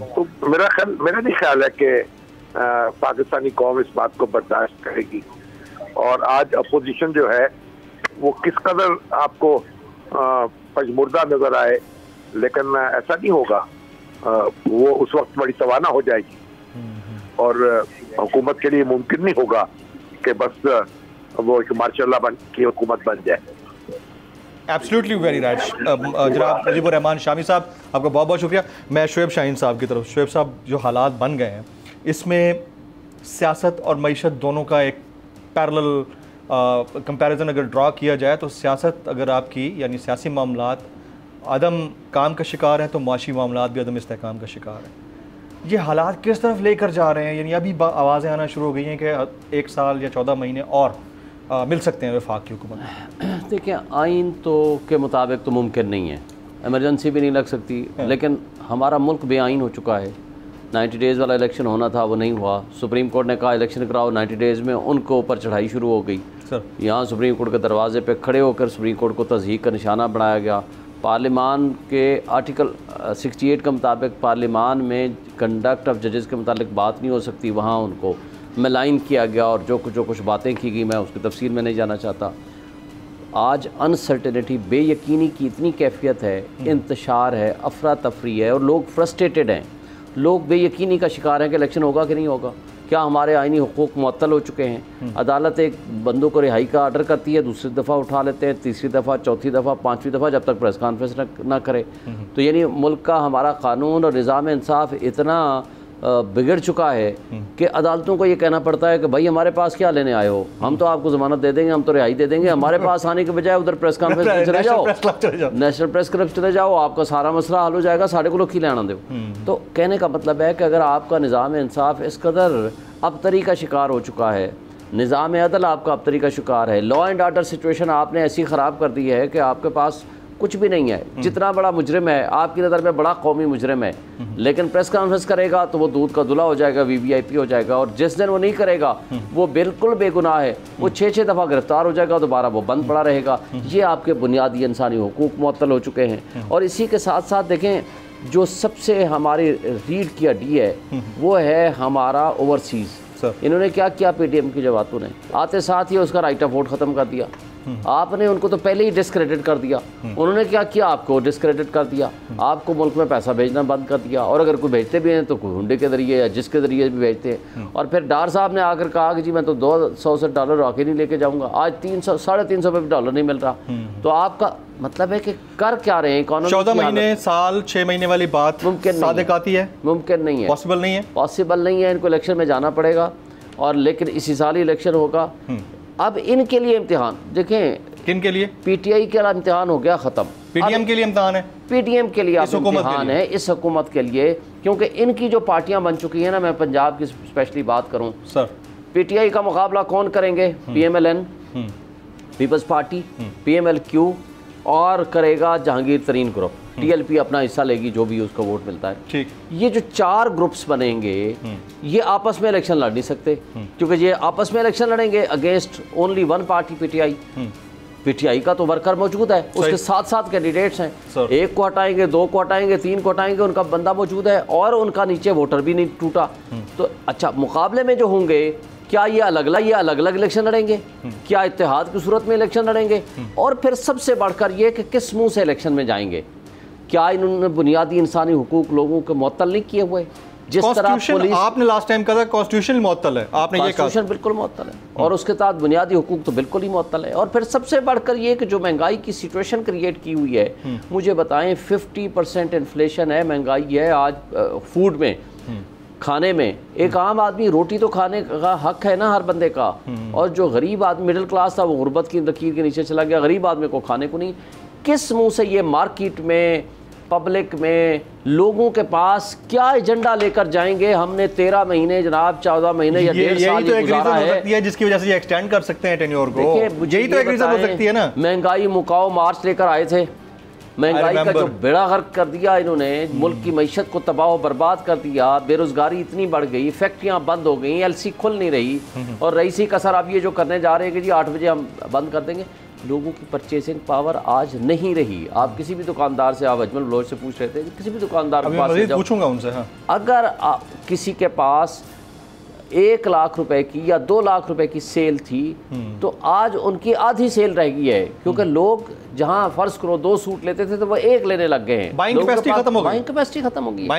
तो मेरा नहीं ख्याल है कि पाकिस्तानी कौम इस बात को बर्दाश्त करेगी। और आज अपोजिशन जो है वो किस कदर आपको पजमुर्दा नजर आए, लेकिन ऐसा नहीं होगा। वो उस वक्त बड़ी तवाना हो जाएगी और हुकूमत के लिए मुमकिन नहीं होगा कि बस वो एक मार्शल लॉ की हुकूमत बन जाए। Absolutely very right. जनाब मुजीबुर रहमान शामी साहब, आपका बहुत बहुत शुक्रिया। मैं शुएब शाहीन साहब की तरफ। शुएब साहब, जो हालात बन गए हैं इसमें सियासत और मईशत दोनों का एक पैरेलल कंपैरिजन अगर ड्रॉ किया जाए तो सियासत अगर आपकी यानी सियासी मामलात अदम काम का शिकार हैं तो माशी मामलात भी अदम इस्तेहकाम का शिकार है। ये हालात किस तरफ लेकर जा रहे हैं? यानी अभी आवाज़ें आना शुरू हो गई हैं कि 1 साल या 14 महीने और मिल सकते हैं वफाक की हुकूमत। देखिए, आइन तो के मुताबिक तो मुमकिन नहीं है, एमरजेंसी भी नहीं लग सकती, लेकिन हमारा मुल्क बेआइन हो चुका है। 90 डेज़ वाला इलेक्शन होना था, वो नहीं हुआ। सुप्रीम कोर्ट ने कहा इलेक्शन कराओ, 90 डेज़ में उनको ऊपर चढ़ाई शुरू हो गई। यहाँ सुप्रीम कोर्ट के दरवाजे पे खड़े होकर सुप्रीम कोर्ट को तज़हीक का निशाना बनाया गया। पार्लिमान के आर्टिकल 68 के मुताबिक पार्लिमान में कंडक्ट ऑफ जजेस के मुतालिक बात नहीं हो सकती, वहाँ उनको मलाइन किया गया और जो कुछ बातें की गई, मैं उसकी तफसील में नहीं जाना चाहता। आज अनसर्टेनिटी, बेयकीनी की इतनी कैफियत है, इंतशार है, अफरा तफरी है और लोग फ्रस्ट्रेटेड हैं। लोग बेयकीनी का शिकार हैं कि इलेक्शन होगा कि नहीं होगा, क्या हमारे आइनी हुकूक मुअत्तल हो चुके हैं। अदालत एक बंदों को रिहाई का आर्डर करती है, दूसरी दफ़ा उठा लेते हैं, तीसरी दफ़ा, चौथी दफ़ा, 5वीं दफ़ा, जब तक प्रेस कॉन्फ्रेंस ना करे। तो यानी मुल्क का हमारा कानून और निज़ाम इंसाफ इतना बिगड़ चुका है कि अदालतों को ये कहना पड़ता है कि भाई हमारे पास क्या लेने आए हो, हम तो आपको ज़मानत दे देंगे, हम तो रिहाई दे देंगे, हमारे पास आने के बजाय उधर प्रेस कॉन्फ्रेंस में चले जाओ, नेशनल प्रेस क्लब चले जाओ, आपका सारा मसला हल हो जाएगा, साढ़े को लोग की लेना दो। तो कहने का मतलब है कि अगर आपका निज़ाम इंसाफ इस कदर अबतरी का शिकार हो चुका है, निज़ाम अदल आपका अबतरी का शिकार है, लॉ एंड ऑर्डर सिचुएशन आपने ऐसी ख़राब कर दी है कि आपके पास कुछ भी नहीं है। जितना बड़ा मुजरिम है आपकी नज़र में, बड़ा कौमी मुजरिम है, लेकिन प्रेस कॉन्फ्रेंस करेगा तो वो दूध का दुला हो जाएगा, VVIP हो जाएगा, और जिस दिन वो नहीं करेगा वो बिल्कुल बेगुनाह है, वो 6-6 दफ़ा गिरफ्तार हो जाएगा, दोबारा वो बंद पड़ा रहेगा। ये आपके बुनियादी इंसानी हुकूक मुअत्तल हो चुके हैं। और इसी के साथ साथ देखें, जो सबसे हमारी रीढ़ की हड्डी है वो है हमारा ओवरसीज़। इन्होंने क्या किया PTM की जमातों ने, आते साथ ही उसका राइट ऑफ वोट ख़त्म कर दिया। आपने उनको तो पहले ही डिस्क्रेडिट कर दिया। उन्होंने क्या किया, आपको डिस्क्रेडिट कर दिया, आपको मुल्क में पैसा भेजना बंद कर दिया, और अगर कोई भेजते भी हैं तो कोई हुंडे के जरिए या जिसके जरिए भी भेजते हैं। और फिर डार साहब ने आकर कहा कि जी मैं तो $200 से डॉलर आके नहीं लेके जाऊँगा, आज 300 350 पे भी डॉलर नहीं मिल रहा। तो आपका मतलब है कि कर क्या रहे हैं इकोनॉमी? 14 महीने, साल, 6 महीने वाली बात मुमकिन सादिक आती है? मुमकिन नहीं है, पॉसिबल नहीं है, पॉसिबल नहीं है। इनको इलेक्शन में जाना पड़ेगा, और लेकिन इसी साल ही इलेक्शन होगा। अब इनके लिए इम्तिहान देखें, किन के लिए? पीटीआई का इम्तिहान हो गया ख़त्म, पीटीएम के लिए इम्तिहान है, पीटीएम के लिए इम्तिहान है, इस हुकूमत के लिए, क्योंकि इनकी जो पार्टियां बन चुकी हैं ना, मैं पंजाब की स्पेशली बात करूं सर, पीटीआई का मुकाबला कौन करेंगे? पीएमएलएन, पीपल्स पार्टी, पीएमएलक्यू, और करेगा जहांगीर तरीन ग्रुप। टीएलपी अपना हिस्सा लेगी जो भी उसको वोट मिलता है। ठीक, ये जो 4 ग्रुप्स बनेंगे ये आपस में इलेक्शन लड़ नहीं सकते, क्योंकि ये आपस में इलेक्शन लड़ेंगे against only one party PTI. PTI का तो वर्कर मौजूद है, उसके साथ साथ कैंडिडेट्स हैं, 1 को हटाएंगे, 2 को हटाएंगे, 3 को हटाएंगे, उनका बंदा मौजूद है, और उनका नीचे वोटर भी नहीं टूटा। तो अच्छा, मुकाबले में जो होंगे, क्या ये अलग अलग इलेक्शन लड़ेंगे? क्या इत्तेहाद की सूरत में इलेक्शन लड़ेंगे? और फिर सबसे बढ़कर ये कि किस मुंह से इलेक्शन में जाएंगे? क्या इन्होंने बुनियादी इंसानी हुकूक लोगों के मुअत्तल नहीं किए हुए? जिस तरह पुलिस, आपने लास्ट टाइम कहा कॉन्स्टिट्यूशन मुअत्तल है, आपने ये कहा कॉन्स्टिट्यूशन बिल्कुल मुअत्तल है, और उसके साथ बुनियादी हुकूक तो बिल्कुल ही मुअत्तल है। और फिर सबसे बढ़कर ये कि जो महंगाई की सिचुएशन क्रिएट की हुई है, मुझे बताएं 50% इन्फ्लेशन है, महंगाई है आज फूड में, खाने में। एक आम आदमी, रोटी तो खाने का हक है ना हर बंदे का, और जो गरीब आदमी मिडिल क्लास था वो गुर्बत की लकीर के नीचे चला गया, गरीब आदमी को खाने को नहीं। किस मुंह से ये मार्केट में, पब्लिक में, लोगों के पास क्या एजेंडा लेकर जाएंगे? हमने 13 महीने जनाब, 14 महीने या 1.5 साल तो गुजारा है, जिसकी वजह से ये एक्सटेंड कर सकते हैं टेन्योर को। यही तो एक रीजन हो सकती है ना। महंगाई मुकाओ मार्च लेकर आए थे, महंगाई का जो बेड़ा गर्क कर दिया इन्होंने, मुल्क की मईशत को तबाह बर्बाद कर दिया, बेरोजगारी इतनी बढ़ गई, फैक्ट्रियां बंद हो गई, एलसी खुल नहीं रही, और रईसी का सर अब ये जो करने जा रहे हैं कि जी 8 बजे हम बंद कर देंगे। लोगों की परचेसिंग पावर आज नहीं रही। आप किसी भी दुकानदार से, आप अजमल बलोच से पूछ रहे थे, किसी भी दुकानदार के पास पूछूंगा उनसे, हाँ। अगर किसी के पास 1 लाख रुपए की या 2 लाख रुपए की सेल थी, तो आज उनकी आधी सेल रह गई है, क्योंकि लोग जहां फर्ज करो 2 सूट लेते थे तो वो 1 लेने लग गए हैं। बाइंग कैपेसिटी खत्म हो गई, बाइंग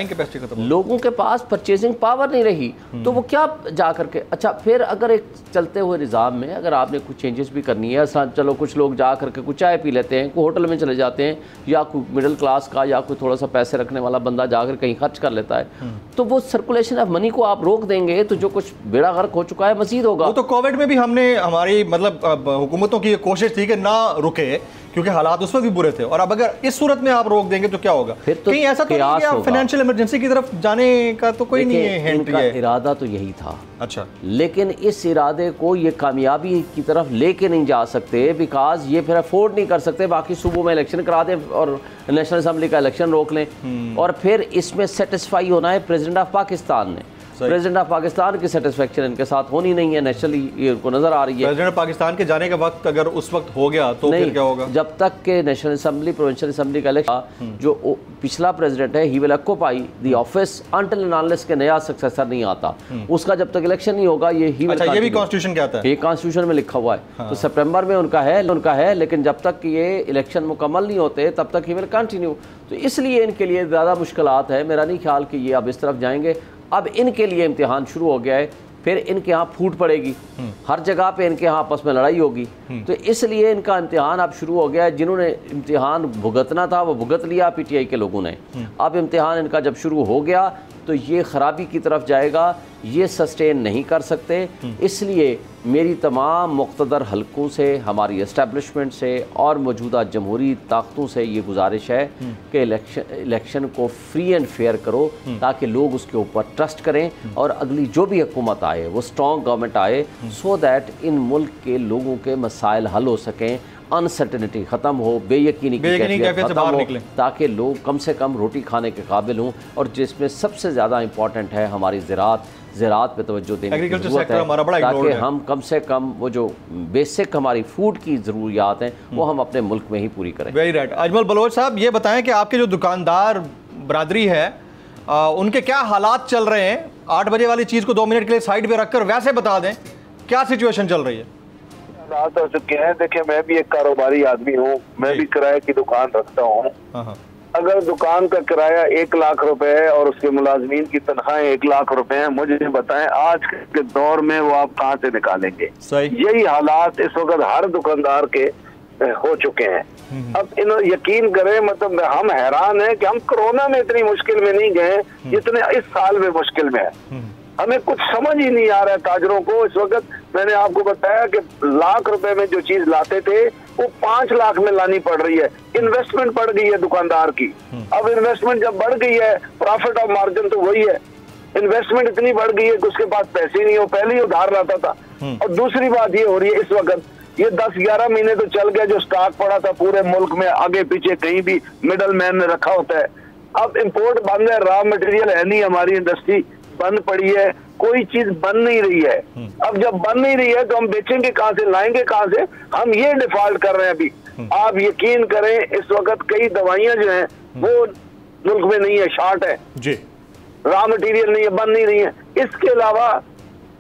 कैपेसिटी खत्म हो गई, लोगों के पास परचेसिंग पावर नहीं रही, तो वो क्या जा करके। अच्छा, फिर अगर एक चलते हुए निज़ाम में अगर आपने कुछ चेंजेस भी करनी है, चलो कुछ लोग जा करके कुछ चाय पी लेते हैं, कोई होटल में चले जाते हैं, या कोई मिडिल क्लास का या कोई थोड़ा सा पैसे रखने वाला बंदा जाकर कहीं खर्च कर लेता है, तो वो सर्कुलेशन ऑफ मनी को आप रोक देंगे तो जो कुछ बेड़ा गर्क हो चुका है मजीद होगा। वो तो कोविड में भी हमने, हमारी मतलब हुकूमतों की कोशिश थी कि ना रुके, क्योंकि हालात उस वक्त भी बुरे थे, और अब अगर इस सूरत में आप रोक देंगे तो क्या होगा? फिर तो कहीं ऐसा तो नहीं कि आप फाइनेंशियल इमरजेंसी की तरफ जाने का तो कोई नहीं है? इनका इरादा तो यही था। अच्छा, लेकिन इस इरादे को ये कामयाबी की तरफ लेके नहीं जा सकते, बिकॉज ये फिर अफोर्ड नहीं कर सकते बाकी सूबों में इलेक्शन करा दें और नेशनल असेंबली का इलेक्शन रोक लें, और फिर इसमें सेटिस्फाई होना है प्रेसिडेंट ऑफ पाकिस्तान ने। प्रेसिडेंट ऑफ पाकिस्तान की सेटिस्फेक्शन इनके साथ होनी नहीं है, नेशनली ये उनको नजर आ रही है। प्रेसिडेंट ऑफ पाकिस्तान के जाने का वक्त अगर उस वक्त हो गया तो फिर क्या होगा? जब तक के नेशनल असेंबली, प्रोविंशियल असेंबली का इलेक्शन, जो पिछला प्रेसिडेंट है, he will occupy the office until and unless के नया सक्सेसर नहीं आता, उसका जब तक इलेक्शन नहीं होगा ये ही। अच्छा, ये भी कॉन्स्टिट्यूशन कहता है, ये कॉन्स्टिट्यूशन में लिखा हुआ है। हाँ। तो सितंबर में उनका है, लेकिन जब तक ये इलेक्शन मुकम्मल नहीं होते तब तक ही विल कंटिन्यू। तो इसलिए इनके लिए ज़्यादा मुश्किलात है। मेरा नहीं ख्याल कि ये अब इस तरफ जाएंगे। अब इनके लिए इम्तिहान शुरू हो गया है, फिर इनके यहाँ फूट पड़ेगी, हर जगह पे इनके यहाँ आपस में लड़ाई होगी, तो इसलिए इनका इम्तिहान अब शुरू हो गया है। जिन्होंने इम्तिहान भुगतना था वो भुगत लिया पीटीआई के लोगों ने। अब इम्तिहान इनका जब शुरू हो गया तो ये ख़राबी की तरफ जाएगा, ये सस्टेन नहीं कर सकते। इसलिए मेरी तमाम मुक़्तदर हलकों से, हमारी एस्टेब्लिशमेंट से और मौजूदा जमहूरी ताकतों से ये गुजारिश है कि इलेक्शन को फ्री एंड फेयर करो, ताकि लोग उसके ऊपर ट्रस्ट करें और अगली जो भी हुकूमत आए वो स्ट्रॉन्ग गवर्नमेंट आए, सो दैट इन मुल्क के लोगों के मसाइल हल हो सकें, अनसर्टेनिटी ख़त्म हो, बेयकीनी की कैफियत ख़त्म हो, ताकि लोग कम से कम रोटी खाने के काबिल हों। और जिसमें सबसे ज़्यादा इंपॉर्टेंट है हमारी ज़राअत पे तवज्जो देने की ज़रूरत है, ताकि हम कम से कम वो जो बेसिक हमारी फूड की ज़रूरियात हैं वो हम अपने मुल्क में ही पूरी करें। Very right. अजमल बलोच साहब, ये बताएं कि आपके जो दुकानदार बरादरी है उनके क्या हालात चल रहे हैं? 8 बजे वाली चीज़ को 2 मिनट के लिए साइड पे रखकर वैसे बता दें क्या सिचुएशन चल रही है? हालात हो चुके हैं। देखिए मैं भी एक कारोबारी आदमी हूँ, मैं भी किराए की दुकान रखता हूँ। अगर दुकान का किराया 1 लाख रुपए है और उसके मुलाजमीन की तनख्वाहें 1 लाख रुपए हैं, मुझे बताएं आज के दौर में वो आप कहाँ से निकालेंगे? यही हालात इस वक्त हर दुकानदार के हो चुके हैं। अब इन यकीन करें, मतलब हम हैरान हैं कि हम कोरोना में इतनी मुश्किल में नहीं गए जितने इस साल में मुश्किल में है। हमें कुछ समझ ही नहीं आ रहा है ताजरों को। इस वक्त मैंने आपको बताया कि लाख रुपए में जो चीज लाते थे वो 5 लाख में लानी पड़ रही है। इन्वेस्टमेंट बढ़ गई है दुकानदार की। अब इन्वेस्टमेंट जब बढ़ गई है, प्रॉफिट ऑफ मार्जिन तो वही है। इन्वेस्टमेंट इतनी बढ़ गई है कि उसके पास पैसे नहीं हो, पहले ही उधार लाता था। और दूसरी बात ये हो रही है, इस वक्त ये 10-11 महीने तो चल गया जो स्टॉक पड़ा था पूरे मुल्क में, आगे पीछे कहीं भी मिडल मैन ने रखा होता है। अब इंपोर्ट बंद है, रॉ मटेरियल है नहीं, हमारी इंडस्ट्री बंद पड़ी है, कोई चीज बन नहीं रही है। अब जब बन नहीं रही है तो हम बेचेंगे कहां से, लाएंगे कहां से? हम ये डिफॉल्ट कर रहे हैं अभी। आप यकीन करें इस वक्त कई दवाइयां जो हैं वो मुल्क में नहीं है, शॉर्ट है जी, रॉ मटेरियल नहीं है, बन नहीं रही है। इसके अलावा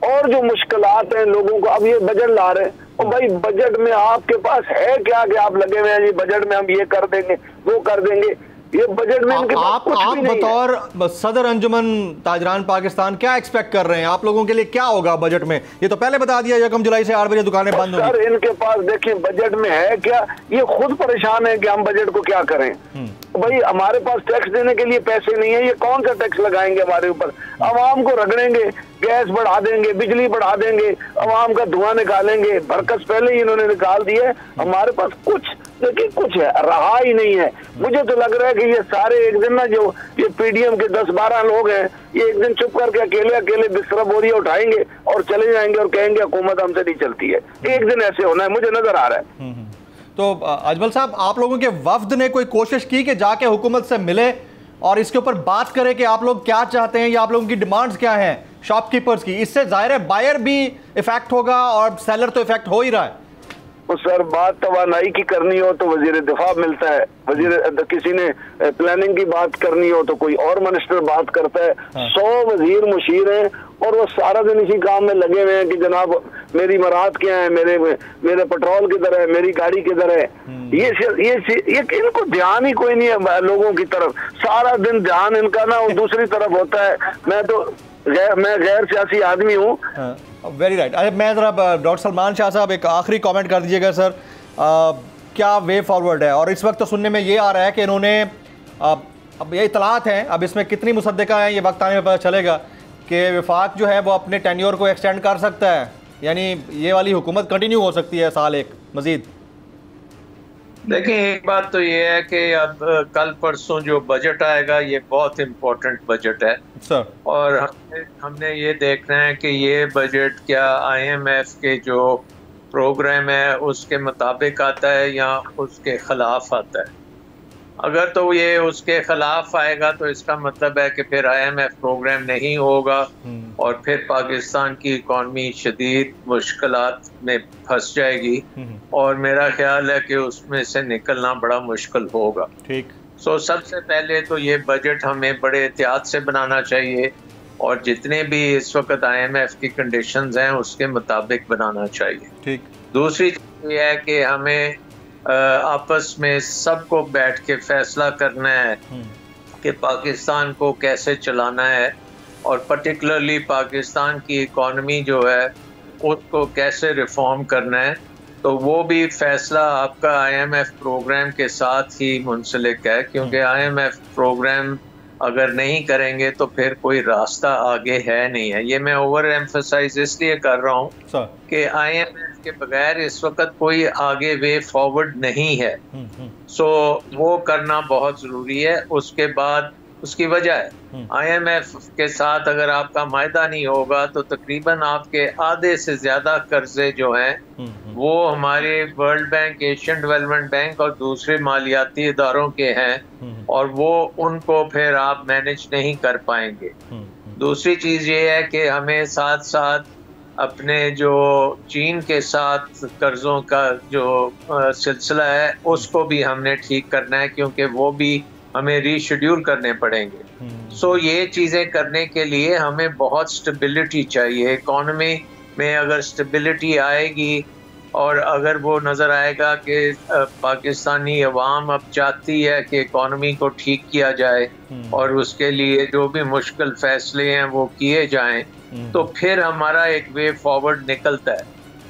और जो मुश्किलात हैं लोगों को, अब ये बजट ला रहे हैं और भाई बजट में आपके पास है क्या कि आप लगे हुए हैं जी बजट में हम ये कर देंगे वो कर देंगे? ये बजट में इनके पास कुछ भी नहीं है। बतौर सदर अंजुमन ताजरान पाकिस्तान क्या एक्सपेक्ट कर रहे हैं? आप लोगों के लिए क्या होगा बजट में? ये तो पहले बता दिया 1 जुलाई से 8 बजे दुकानें बंद होंगी। सर इनके पास देखिए बजट में है क्या? ये खुद परेशान है कि हम बजट को क्या करें। भाई हमारे पास टैक्स देने के लिए पैसे नहीं है, ये कौन सा टैक्स लगाएंगे हमारे ऊपर? आवाम को रगड़ेंगे, गैस बढ़ा देंगे, बिजली बढ़ा देंगे, आवाम का धुआं निकालेंगे, बरकस पहले ही इन्होंने निकाल दी है। हमारे पास कुछ लेकिन कुछ है रहा ही नहीं है। मुझे तो लग रहा है कि ये सारे एक दिन ना, जो ये पीडीएम के 10-12 लोग हैं, ये एक दिन चुप करके अकेले अकेले बिस्तरा बोरिया उठाएंगे और चले जाएंगे और कहेंगे हुकूमत हमसे नहीं चलती है। एक दिन ऐसे होना है, मुझे नजर आ रहा है। तो अजमल साहब, आप लोगों के वफ्द ने कोई कोशिश की कि जाके हुकूमत से मिले और इसके ऊपर बात करें कि आप लोग क्या चाहते हैं या आप लोगों की डिमांड्स क्या हैं शॉपकीपर्स की? इससे जाहिर है बायर भी इफेक्ट होगा और सेलर तो इफेक्ट हो ही रहा है। तो सर बात तवानाई की करनी हो तो वजीर दिफा मिलता है, किसी ने प्लानिंग की बात करनी हो तो कोई और मिनिस्टर बात करता है। 100 वजीर मुशीर हैं और वो सारा दिन इसी काम में लगे हुए हैं कि जनाब मेरी मराहत क्या है, मेरे पेट्रोल किधर है, मेरी गाड़ी किधर है। ये इनको ध्यान ही कोई नहीं है लोगों की तरफ। सारा दिन ध्यान इनका ना वो दूसरी तरफ होता है। मैं गैर सियासी आदमी हूँ। Very right. मैं जरा डॉक्टर सलमान शाह साहब एक आखिरी कमेंट कर दीजिएगा सर, क्या वे फॉरवर्ड है? और इस वक्त तो सुनने में ये आ रहा है कि इन्होंने अब ये इतलात हैं, अब इसमें कितनी मुसद्दिका है ये वक्त आने में पता चलेगा कि वफाक जो है वो अपने टेन्योर को एक्सटेंड कर सकता है, यानी ये वाली हुकूमत कंटिन्यू हो सकती है साल एक मजीद। देखिए एक बात तो ये है कि अब कल परसों जो बजट आएगा ये बहुत इम्पोर्टेंट बजट है सर, और हमने ये देखना है कि ये बजट क्या IMF के जो प्रोग्राम है उसके मुताबिक आता है या उसके खिलाफ आता है। अगर तो ये उसके खिलाफ आएगा तो इसका मतलब है कि फिर IMF प्रोग्राम नहीं होगा और फिर पाकिस्तान की इकॉनमी शदीद मुश्किलात में फंस जाएगी और मेरा ख्याल है कि उसमें से निकलना बड़ा मुश्किल होगा। ठीक। सो सबसे पहले तो ये बजट हमें बड़े एहतियात से बनाना चाहिए और जितने भी इस वक्त IMF की कंडीशंस हैं उसके मुताबिक बनाना चाहिए। ठीक। दूसरी चीज़ ये है कि हमें आपस में सबको बैठ के फैसला करना है कि पाकिस्तान को कैसे चलाना है और पर्टिकुलरली पाकिस्तान की इकॉनमी जो है उसको कैसे रिफॉर्म करना है। तो वो भी फैसला आपका IMF प्रोग्राम के साथ ही मुंसलिक है, क्योंकि IMF प्रोग्राम अगर नहीं करेंगे तो फिर कोई रास्ता आगे है नहीं है। ये मैं ओवर एम्फसाइज इसलिए कर रहा हूँ कि IMF के बगैर इस वक्त कोई आगे वे फॉरवर्ड नहीं है। सो वो करना बहुत ज़रूरी है। उसके बाद उसकी वजह है IMF के साथ अगर आपका मायदा नहीं होगा तो तकरीबन आपके आधे से ज़्यादा कर्जे जो हैं वो हमारे world bank, Asian development bank और दूसरे मालियाती इदारों के हैं और वो उनको फिर आप मैनेज नहीं कर पाएंगे। दूसरी चीज़ ये है कि हमें साथ साथ अपने जो चीन के साथ कर्जों का जो सिलसिला है उसको भी हमने ठीक करना है, क्योंकि वो भी हमें रीशेड्यूल करने पड़ेंगे। सो ये चीज़ें करने के लिए हमें बहुत स्टेबिलिटी चाहिए। इकॉनमी में अगर स्टेबिलिटी आएगी और अगर वो नज़र आएगा कि पाकिस्तानी अवाम अब चाहती है कि इकॉनमी को ठीक किया जाए और उसके लिए जो भी मुश्किल फैसले हैं वो किए जाएं, तो फिर हमारा एक वे फॉरवर्ड निकलता है।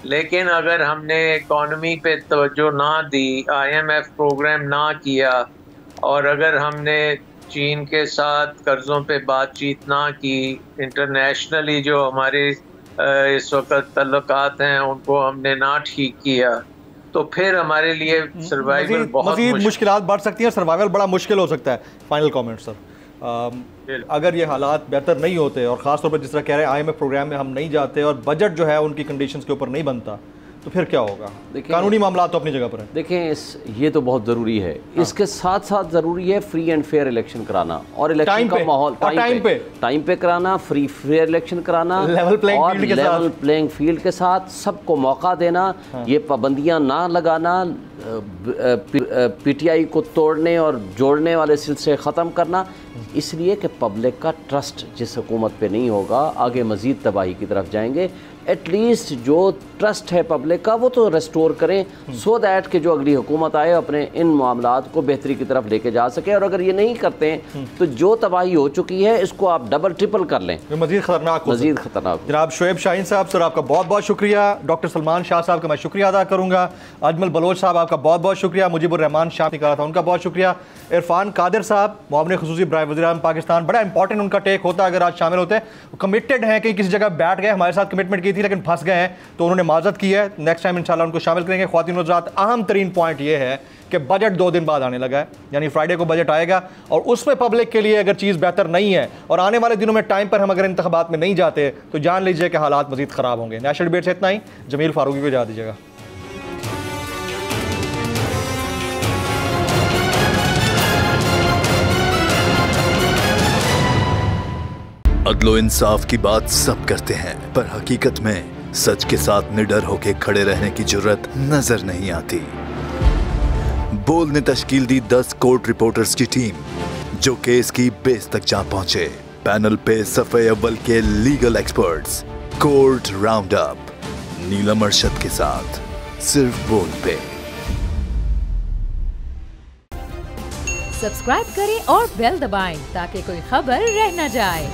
लेकिन अगर हमने इकॉनमी पे तवज्जो ना दी, IMF प्रोग्राम ना किया, और अगर हमने चीन के साथ कर्ज़ों पे बातचीत ना की, इंटरनेशनली जो हमारे इस वक्त तल्लुकात हैं उनको हमने ना ठीक किया, तो फिर हमारे लिए सर्वाइवल बहुत मुश्किलात बढ़ सकती हैं, सर्वाइवल बड़ा मुश्किल हो सकता है। फाइनल कमेंट सर, अगर ये हालात बेहतर नहीं होते और ख़ासतौर पर जिस तरह कह रहे हैं IMF प्रोग्राम में हम नहीं जाते और बजट जो है उनकी कंडीशंस के ऊपर नहीं बनता, तो फिर क्या होगा? कानूनी मामला तो अपनी जगह पर है। देखें, ये तो बहुत ज़रूरी है। इसके साथ साथ ज़रूरी है फ्री एंड फेयर इलेक्शन कराना और इलेक्शन का माहौल टाइम पे कराना, फ्री फेयर इलेक्शन कराना, लेवल प्लेइंग फील्ड के साथ सबको मौका देना। ये पाबंदियाँ ना लगाना, PTI को तोड़ने और जोड़ने वाले सिलसिले ख़त्म करना, इसलिए कि पब्लिक का ट्रस्ट जिस हुकूमत पे नहीं होगा, आगे मज़ीद तबाही की तरफ जाएंगे। एटलीस्ट जो ट्रस्ट है पब्लिक का वो तो रेस्टोर करें, सो दैट कि जो अगली हुकूमत आए अपने इन मामलात को बेहतरी की तरफ लेके जा सके। और अगर ये नहीं करते हैं तो जो तबाही हो चुकी है इसको आप डबल ट्रिपल कर लें, मज़ीद ख़तरनाक। जनाब शुएब शाहीन साहब, सर आपका बहुत बहुत शुक्रिया। डॉक्टर सलमान शाह साहब का मैं शुक्रिया अदा करूँगा। अजमल बलोच साहब आपका बहुत बहुत शुक्रिया। मुजीबुर रहमान शाह निकाला था, उनका बहुत शुक्रिया। इरफान कादिर साहब, मुआविन ख़ुसूसी बराए वज़ीर-ए-आज़म पाकिस्तान, बड़ा इंपॉर्टेंट उनका टेक होता है अगर आज शामिल होते हैं। कमिटेड हैं कि किसी जगह बैठ गए, हमारे साथ कमिटमेंट की थी लेकिन फंस गए हैं, तो उन्होंने माजरत की है। नेक्स्ट टाइम इंशाल्लाह उनको शामिल करेंगे। ख्वातीन हज़रात, अहम तरीन पॉइंट ये है कि बजट 2 दिन बाद आने लगा है, यानी फ्राइडे को बजट आएगा और उसमें पब्लिक के लिए अगर चीज़ बेहतर नहीं है और आने वाले दिनों में टाइम पर हम अगर इंतखाबात में नहीं जाते तो जान लीजिए कि हालात मज़ीद ख़राब होंगे। नेशनल डिबेट से इतना ही। जमील फारूकी को इजाज़त दीजिएगा। अदलो इंसाफ की बात सब करते हैं, पर हकीकत में सच के साथ निडर होकर खड़े रहने की जुर्रत नजर नहीं आती। बोल ने तश्कील दी 10 कोर्ट रिपोर्टर्स की टीम, जो केस की बेस तक जा पहुंचे। पैनल पे सफ़े अव्वल के legal experts. Court round up Neelam Arshad के साथ, सिर्फ बोल पे। सब्सक्राइब करें और बेल दबाएं ताकि कोई खबर रह न जाए।